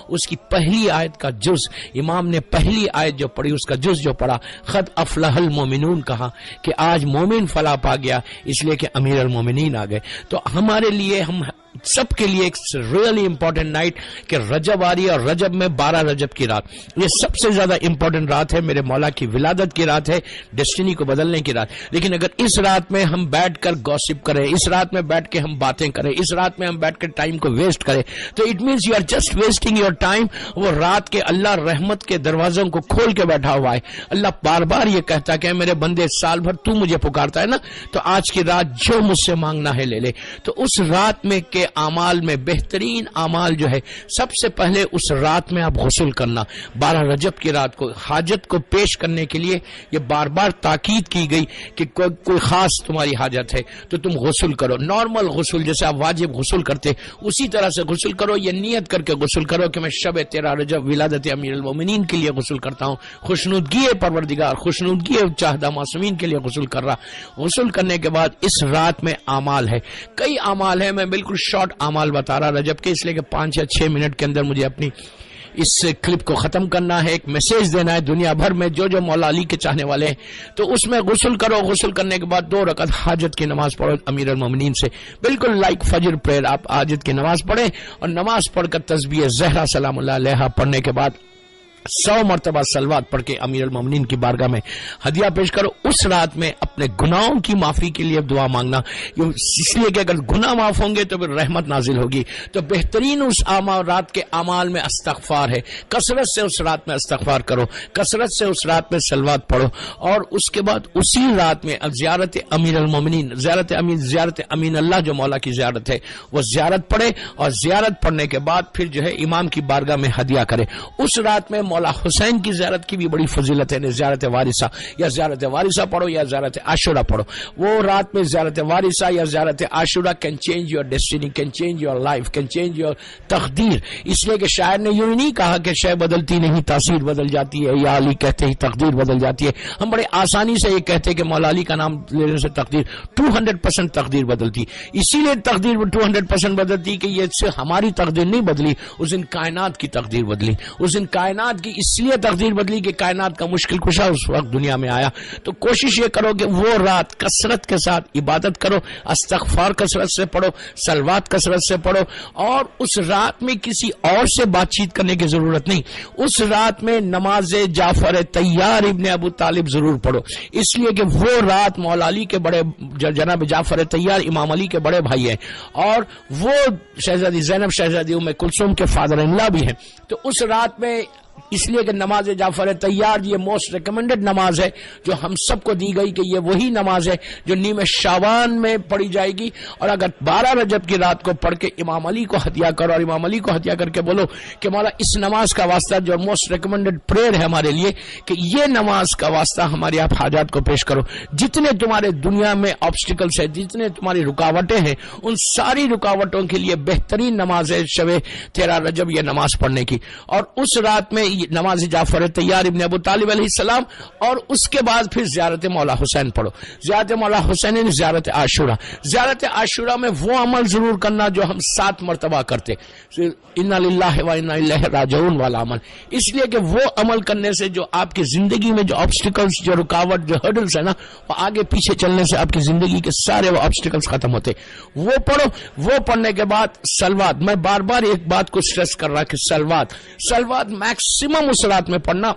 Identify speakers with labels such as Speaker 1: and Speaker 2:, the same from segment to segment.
Speaker 1: اس کی پہلی آیت کا جز امام نے پہلی آیت جو پڑھی اس کا جز جو پڑھا قد افلح المومنون کہا کہ آج مومن فلاح پا گیا اس لیے کہ امیر المومنین آ گئے. تو ہمارے لیے ہم سب کے لیے ایک ریئلی امپورٹنٹ نائٹ کہ رجب آ رہی ہے اور رجب میں 12 رجب کی رات یہ سب سے زیادہ امپورٹنٹ رات ہے. میرے مولا کی ولادت کی رات ہے, ڈیسٹینی کو بدلنے کی رات. لیکن اگر اس رات میں ہم بیٹھ کر گوسپ کریں, اس رات میں بیٹھ کے ہم باتیں کریں, اس رات میں ہم بیٹھ کر ٹائم کو ویسٹ کریں تو it means you are just wasting your time. وہ رات کے اللہ رحمت کے دروازوں کو کھول کے بیٹھا ہوا ہے. اللہ بار بار یہ کہتا ہے کہ میرے بندے سال بھر تو مجھے پکارتا ہے نا, تو آج کی رات جو مجھ سے مانگنا ہے لے لے. تو اس رات میں کے اعمال میں بہترین اعمال جو ہے سب سے پہلے اس رات میں آپ غسل کرنا. 12 رجب کی رات کو حاجت کو پیش کرنے کے لیے یہ بار بار تاکید کی گئی کہ کوئی خاص تمہاری حاجت ہے تو تم غسل کرو. نارمل غسل جیسے آپ واجب غسل کرتے اسی طرح سے غسل کرو. یہ نیت کر کے غسل کرو کہ میں شب 13 رجب ولادت امیر المومنین کے لیے غسل کرتا ہوں, خوشنودگی پروردگار, خوشنودگی چاہدہ معصومین کے لیے غسل کر رہا. غسل کرنے کے بعد اس رات میں اعمال ہے, کئی اعمال ہیں. میں بالکل شارٹ اعمال بتا رہا رجب کے, اس لیے کہ 5 یا 6 منٹ کے اندر مجھے اپنی اس کلپ کو ختم کرنا ہے. ایک میسج دینا ہے دنیا بھر میں جو مولا علی کے چاہنے والے ہیں. تو اس میں غسل کرو, غسل کرنے کے بعد 2 رکعت حاجت کی نماز پڑھو امیر المومنین سے, بالکل لائک فجر پریئر. آپ حاجت کی نماز پڑھیں اور نماز پڑھ کر تسبیح زہرا سلام اللہ علیہا پڑھنے کے بعد 100 مرتبہ صلوات پڑھ کے امیر المومنین کی بارگاہ میں ہدیہ پیش کرو. اس رات میں اپنے گناہوں کی معافی کے لیے دعا مانگنا, اس لیے کہ اگر گناہ معاف ہوں گے تو پھر رحمت نازل ہوگی. تو بہترین اس رات کے اعمال میں استغفار ہے. کثرت سے اس رات میں استغفار کرو, کثرت سے اس رات میں صلوات پڑھو. اور اس کے بعد اسی رات میں زیارت امیر المومنین, زیارت امین اللہ جو مولا کی زیارت ہے وہ زیارت پڑھے, اور زیارت پڑھنے کے بعد پھر جو ہے امام کی بارگاہ میں ہدیہ کرے. اس رات میں مولا حسین کی زیارت کی بھی بڑی فضیلت ہے. زیارت وارثہ یا زیارت وارثہ پڑھو یا زیارت عاشورہ پڑھو. وہ رات میں زیارت وارثہ یا زیارت عاشورہ can change your destiny, can change your life, can change your تقدیر. اس لیے کہ شاعر نے یوں ہی نہیں کہا کہ شے بدلتی نہیں تاثیر بدل جاتی ہے, یا علی کہتے ہی تقدیر بدل جاتی ہے. ہم بڑے آسانی سے یہ کہتے کہ مولا علی کا نام لینے سے تقدیر 200% تقدیر بدلتی. اسی لیے تقدیر 200% بدلتی کہ یہ صرف ہماری تقدیر نہیں بدلی, اس دن کائنات کی تقدیر بدلی. اس دن کائنات کی اس لیے تقدیر بدلی کہ کائنات کا مشکل کشا اس وقت دنیا میں آیا. تو کوشش یہ کرو کہ وہ رات کثرت کے ساتھ عبادت کرو, استغفار کثرت سے پڑھو, صلوات کثرت سے پڑھو. اور اس رات میں کسی اور سے بات چیت کرنے کی ضرورت نہیں. اس رات میں نماز جعفر طیار ابن ابو طالب ضرور پڑھو, اس لیے کہ وہ رات مولا علی کے بڑے جناب جعفر طیار امام علی کے بڑے بھائی ہیں, اور وہ شہزادی زینب شہزادی ام کلثوم کے فادر ان لا بھی ہیں. تو اس رات میں اس لیے کہ نماز جعفر طیار یہ موسٹ ریکمینڈڈ نماز ہے جو ہم سب کو دی گئی, کہ یہ وہی نماز ہے جو نیم شعبان میں پڑھی جائے گی. اور اگر 12 رجب کی رات کو پڑھ کے امام علی کو ہدیہ کرو, اور امام علی کو ہدیہ کر کے بولو کہ مولا اس نماز کا واسطہ جو موسٹ ریکمینڈڈ پریئر ہے ہمارے لیے, کہ یہ نماز کا واسطہ ہماری آپ حاجات کو پیش کرو. جتنے تمہارے دنیا میں آبسٹیکلس ہیں, جتنے تمہاری رکاوٹیں ہیں, ان ساری رکاوٹوں کے لیے بہترین نماز ہے شب 13 رجب یہ نماز پڑھنے کی. اور اس رات میں نماز جعفر طیار ابن ابو طالب علیہ السلام, اور اس کے بعد پھر زیارت مولا حسین پڑھو. زیارت مولا حسین, زیارت عاشورہ. زیارت عاشورہ میں وہ عمل ضرور کرنا جو ہم 7 مرتبہ کرتے, انا للہ و انا الیہ راجعون والا عمل. اس لیے کہ وہ عمل کرنے سے جو آپ کی زندگی میں جو آبسٹیکلس, جو رکاوٹ, جو ہرڈلس ہے نا, وہ آگے پیچھے چلنے سے آپ کی زندگی کے سارے وہ آبسٹیکلس ختم ہوتے. وہ پڑھو. وہ پڑھنے کے بعد صلوات. میں بار بار ایک بات کو سٹریس کر رہا کہ صلوات میکسیمم اس رات میں پڑھنا,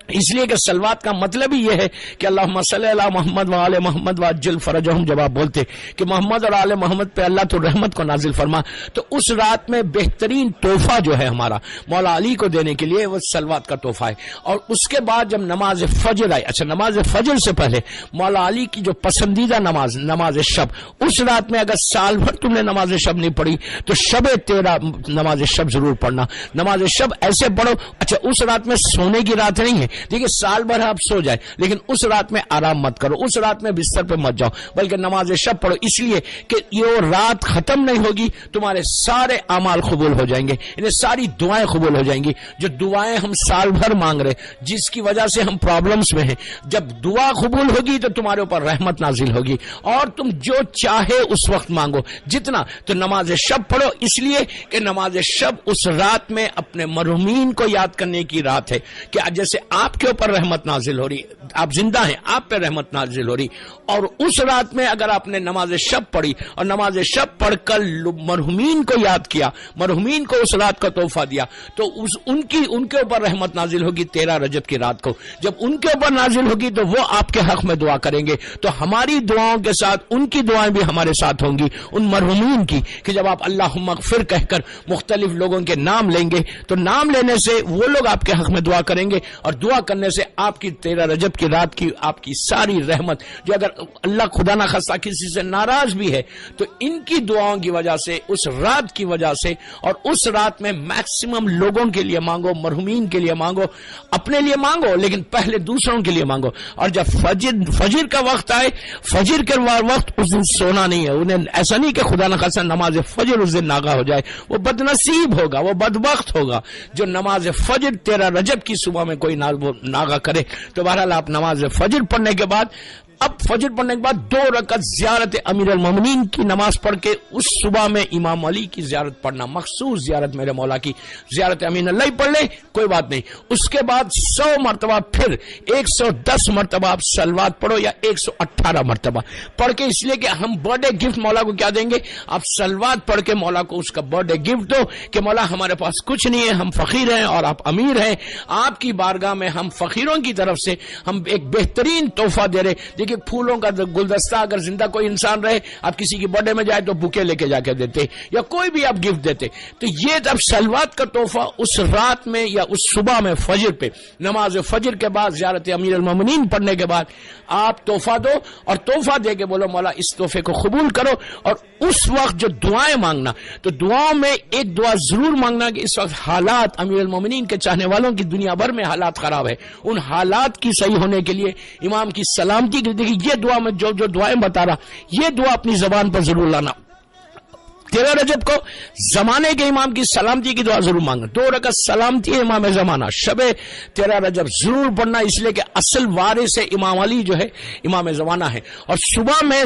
Speaker 1: اس لیے کہ صلوات کا مطلب ہی یہ ہے کہ اللہم صلی علی محمد و آل محمد وعجل فرجہم, جب آپ بولتے کہ محمد اور آل محمد پہ اللہ تو رحمت کو نازل فرما. تو اس رات میں بہترین تحفہ جو ہے ہمارا مولا علی کو دینے کے لیے وہ صلوات کا تحفہ ہے. اور اس کے بعد جب نماز فجر آئی, اچھا نماز فجر سے پہلے مولا علی کی جو پسندیدہ نماز, نماز شب, اس رات میں اگر سال بھر تم نے نماز شب نہیں پڑھی تو شب 13 نماز شب ضرور پڑھنا. نماز شب ایسے پڑھو, اچھا اس رات میں سونے کی رات نہیں ہے, دیکھیے سال بھر آپ سو جائے لیکن اس رات میں آرام مت کرو, اس رات میں بستر پہ مت جاؤ, بلکہ نماز شب پڑھو, اس لیے کہ یہ رات ختم نہیں ہوگی تمہارے سارے اعمال قبول ہو جائیں گے, انہیں ساری دعائیں قبول ہو جائیں گی. جو دعائیں ہم سال بھر مانگ رہے جس کی وجہ سے ہم پرابلمز میں ہیں, جب دعا قبول ہوگی تو تمہارے اوپر رحمت نازل ہوگی اور تم جو چاہے اس وقت مانگو جتنا. تو نماز شب پڑھو اس لیے کہ نماز شب اس رات میں اپنے مرحومین کو یاد کرنے کی رات ہے, کہ جیسے آپ کے اوپر رحمت نازل ہو رہی, آپ زندہ ہیں, آپ پہ رحمت نازل ہو رہی, اور اس رات میں اگر آپ نے نماز شب پڑھی اور نماز شب پڑھ کر مرحومین کو یاد کیا, مرحومین کو اس رات کا تحفہ دیا, تو ان کے اوپر رحمت نازل ہوگی 13 رجب کی رات کو. جب ان کے اوپر نازل ہوگی تو وہ آپ کے حق میں دعا کریں گے, تو ہماری دعاؤں کے ساتھ ان کی دعائیں بھی ہمارے ساتھ ہوں گی, ان مرحومین کی, کہ جب آپ اللہم اغفر کہہ کر مختلف لوگوں کے نام لیں گے تو نام لینے سے وہ لوگ آپ کے حق میں دعا کریں گے, اور دعا کرنے سے آپ کی 13 رجب کی رات کی آپ کی ساری رحمت, جو اگر اللہ خدا نہ خواستہ کسی سے ناراض بھی ہے تو ان کی دعاؤں کی وجہ سے, اس رات کی وجہ سے, اور اس رات میں میکسیمم لوگوں کے لیے مانگو, مرحومین کے لیے مانگو, اپنے لیے مانگو لیکن پہلے دوسروں کے لیے مانگو. اور جب فجر کا وقت آئے, فجر کے وقت اس دن سونا نہیں ہے, انہیں ایسا نہیں کہ خدا نہ خواستہ نماز فجر اس دن ناغا ہو جائے, وہ بد نصیب ہوگا, وہ بدبخت ہوگا جو نماز فجر 13 رجب کی صبح میں کوئی ناغا کرے. تو بہرحال آپ نماز فجر پڑھنے کے بعد, اب فجر پڑھنے کے بعد 2 رکعت زیارت امیر المومنین کی نماز پڑھ کے اس صبح میں امام علی کی زیارت پڑھنا, مخصوص زیارت میرے مولا کی زیارت امین اللہ پڑھ لیں, کوئی بات نہیں. اس کے بعد 100 مرتبہ پھر 110 مرتبہ آپ صلوات پڑھو یا 118 مرتبہ پڑھ کے, اس لیے کہ ہم برتھ ڈے گفٹ مولا کو کیا دیں گے, آپ صلوات پڑھ کے مولا کو اس کا برتھ ڈے گفٹ دو کہ مولا ہمارے پاس کچھ نہیں ہے, ہم فقیر ہیں اور آپ امیر ہیں, آپ کی بارگاہ میں ہم فقیروں کی طرف سے ہم ایک بہترین تحفہ دے رہے. کہ پھولوں کا گلدستہ اگر زندہ کوئی انسان رہے, آپ کسی کی برتھ ڈے میں جائے تو بوکے لے کے جا کے دیتے, یا کوئی بھی آپ گفٹ دیتے. تو یہ اب صلوات کا تحفہ اس رات میں یا اس صبح میں فجر پہ نماز فجر کے بعد زیارت امیر المومنین پڑھنے کے بعد آپ تحفہ دو, اور تحفہ دے کے بولو مولا اس تحفے کو قبول کرو. اور اس وقت جو دعائیں مانگنا, تو دعاؤں میں ایک دعا ضرور مانگنا کہ اس وقت حالات امیر المومنین کے چاہنے والوں کی دنیا بھر میں حالات خراب ہے, ان حالات کی صحیح ہونے کے لیے امام کی سلامتی کے, یہ دعا میں جو دعائیں بتا رہا, یہ دعا اپنی زبان پر ضرور لانا. 13 رجب کو زمانے کے امام کی سلامتی کی دعا ضرور مانگنا, 2 رکعت سلامتی امام زمانہ شب 13 رجب ضرور پڑھنا, اس لیے کہ اصل وارث امام علی جو ہے امام زمانہ ہے. اور صبح میں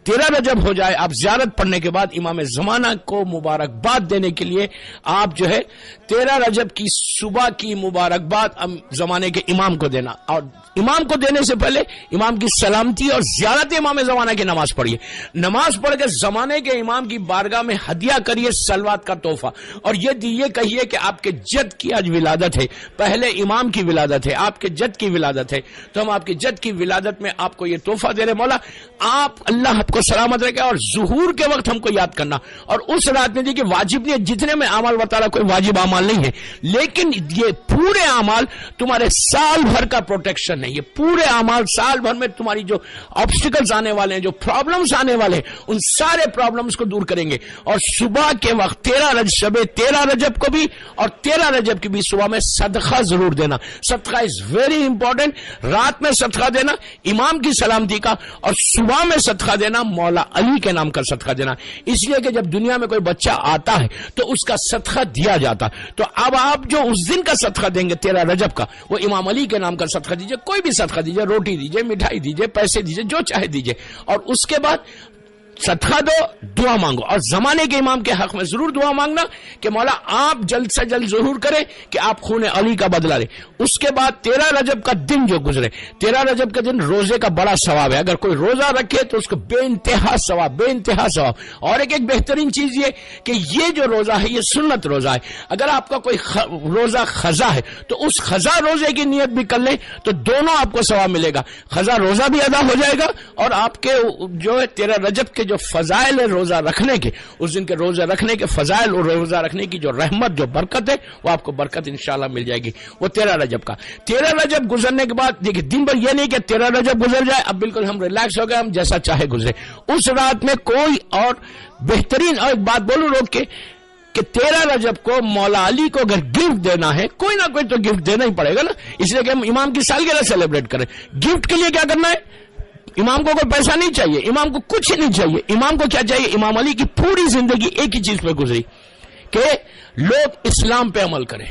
Speaker 1: 13 رجب ہو جائے, آپ زیارت پڑھنے کے بعد امام زمانہ کو مبارکباد دینے کے لیے آپ جو ہے 13 رجب کی صبح کی مبارکباد زمانے کے امام کو دینا, اور امام کو دینے سے پہلے امام کی سلامتی اور زیارت امام زمانہ کی نماز پڑھیے. نماز پڑھ کے زمانے کے امام کی بارگاہ میں ہدیہ کریے صلوات کا تحفہ, اور یہ کہیے کہ آپ کے جد کی آج ولادت ہے, پہلے امام کی ولادت ہے, آپ کے جد کی ولادت ہے, تو ہم آپ کے جد کی ولادت میں آپ کو یہ تحفہ دے رہے, مولا آپ اللہ آپ کو سلامت رکھے. اور ظہور کے وقت ہم کو یاد کرنا, اور اس رات میں دیکھیے واجب نہیں, جتنے میں اعمال بتا رہا کوئی واجب اعمال نہیں ہے, لیکن یہ پورے اعمال تمہارے سال بھر کا پروٹیکشن ہے. یہ پورے اعمال سال بھر میں تمہاری جو آبسٹیکلز آنے والے ہیں, جو پرابلمز آنے والے ہیں, ان سارے پرابلمز کو دور کریں گے. اور صبح کے وقت 13 رجب کو بھی اور 13 رجب کی بھی صبح میں صدقہ ضرور دینا. صدقہ از ویری امپورٹنٹ, رات میں صدقہ دینا امام کی سلامتی کا, اور صبح میں صدقہ دینا مولا علی کے نام کا صدقہ دینا. اس لیے کہ جب دنیا میں کوئی بچہ آتا ہے تو اس کا صدقہ دیا جاتا, تو اب آپ جو اس دن کا صدقہ دیں گے 13 رجب کا, وہ امام علی کے نام کا صدقہ دیجئے. کوئی بھی صدقہ دیجئے, روٹی دیجئے, مٹھائی دیجئے, پیسے دیجئے, جو چاہے دیجئے, اور اس کے بعد صدقہ دو, دعا مانگو. اور زمانے کے امام کے حق میں ضرور دعا مانگنا کہ مولا آپ جلد سے جلد ظہور کریں کہ آپ خون علی کا بدلہ لیں. اس کے بعد 13 رجب کا دن جو گزرے, 13 رجب کے دن روزے کا بڑا ثواب ہے. اگر کوئی روزہ رکھے تو اس کو بے انتہا ثواب. اور ایک بہترین چیز یہ کہ یہ جو روزہ ہے یہ سنت روزہ ہے. اگر آپ کا کوئی روزہ خزا ہے تو اس خزا روزے کی نیت بھی کر لیں تو دونوں آپ کو ثواب ملے گا. خزا روزہ بھی ادا ہو جائے گا, اور آپ کے جو ہے 13 رجب کے جو فضائل ہے روزہ رکھنے کے, اس دن کے روزہ رکھنے کے فضائل اور روزہ رکھنے کی جو رحمت, جو برکت ہے, وہ آپ کو برکت انشاءاللہ مل جائے گی. وہ 13 رجب کا. 13 رجب گزرنے کے بعد دیکھیں دن بھر یہ نہیں کہ 13 رجب گزر جائے اب بالکل ہم ریلیکس ہو گئے, ہم جیسا چاہے گزرے. اس رات میں کوئی اور بہترین, اور ایک بات بولوں روک کے, کہ 13 رجب کو مولا علی کو اگر گفٹ دینا ہے، کوئی نہ کوئی تو گفٹ دینا ہی پڑے گا نا، اس لیے کہ ہم امام کی سالگرہ سیلیبریٹ کریں. گفٹ کے لیے کیا کرنا ہے؟ امام کو کوئی پیسہ نہیں چاہیے، امام کو کچھ نہیں چاہیے. امام کو کیا چاہیے؟ امام علی کی پوری زندگی ایک ہی چیز پہ گزری کہ لوگ اسلام پہ عمل کریں.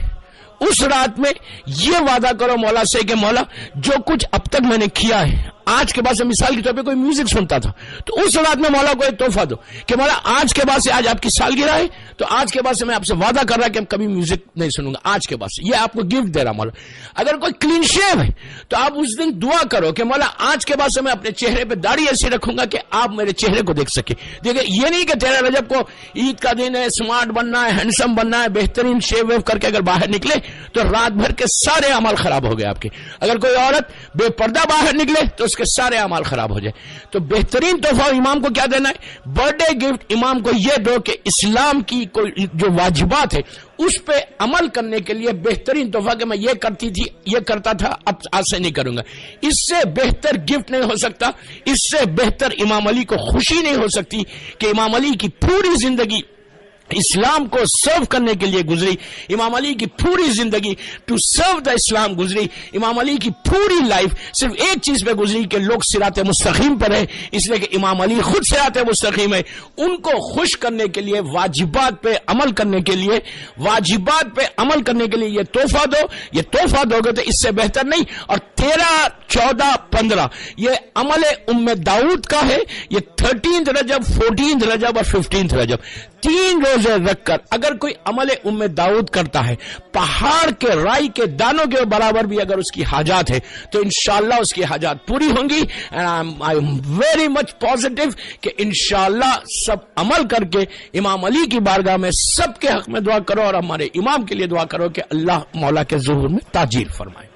Speaker 1: اس رات میں یہ وعدہ کرو مولا سے کہ مولا جو کچھ اب تک میں نے کیا ہے، آج کے بعد سے مثال کے طور پہ کوئی میوزک سنتا تھا تو اس رات میں مولا کو ایک تحفہ دو کہ مولا آج کے بعد سے، آج آپ کی سالگرہ ہے تو آج کے بعد سے میں آپ سے وعدہ کر رہا کہ کبھی میوزک نہیں سنوں گا آج کے بعد سے. یہ آپ کو گفٹ دے رہا مولا. اگر کوئی کلین شیو ہے تو آپ اس دن دعا کرو کہ مولا آج کے بعد سے میں اپنے چہرے پہ داڑھی ایسی رکھوں گا کہ آپ میرے چہرے کو دیکھ سکیں. دیکھیں یہ نہیں کہ 13 رجب کو عید کا دن ہے، اسمارٹ بننا ہے، ہینڈسم بننا ہے، بہترین شیو ویو کر کے اگر باہر نکلے تو رات بھر کے سارے اعمال خراب ہو گئے آپ کے. اگر کوئی عورت بے پردہ باہر نکلے تو اس کے سارے اعمال خراب ہو جائے. تو بہترین تحفہ امام کو کیا دینا ہے؟ برتھ ڈے گفٹ امام کو یہ دو کہ اسلام کی کوئی جو واجبات ہے اس پہ عمل کرنے کے لیے بہترین تحفہ کہ میں یہ کرتی تھی، یہ کرتا تھا، اب آج سے نہیں کروں گا. اس سے بہتر گفٹ نہیں ہو سکتا، اس سے بہتر امام علی کو خوشی نہیں ہو سکتی کہ امام علی کی پوری زندگی اسلام کو سرو کرنے کے لیے گزری. امام علی کی پوری زندگی ٹو سرو دا اسلام گزری. امام علی کی پوری لائف صرف ایک چیز پہ گزری کہ لوگ صراط مستقیم پر ہیں، اس لیے کہ امام علی خود صراط مستقیم ہے. ان کو خوش کرنے کے لیے، واجبات پہ عمل کرنے کے لیے، واجبات پہ عمل کرنے کے لیے یہ تحفہ دو. یہ تحفہ دو گے تو اس سے بہتر نہیں. اور 13، 14، 15 یہ عمل داؤد کا ہے. یہ 13 رجب، 14 رجب اور 15 رجب 3 روزے رکھ کر اگر کوئی عمل داؤد کرتا ہے، پہاڑ کے رائی کے دانوں کے برابر بھی اگر اس کی حاجات ہے تو انشاءاللہ اس کی حاجات پوری ہوں گی. And I am very much positive کہ انشاءاللہ سب عمل کر کے امام علی کی بارگاہ میں سب کے حق میں دعا کرو اور ہمارے امام کے لیے دعا کرو کہ اللہ مولا کے ظہور میں تاجیل فرمائے.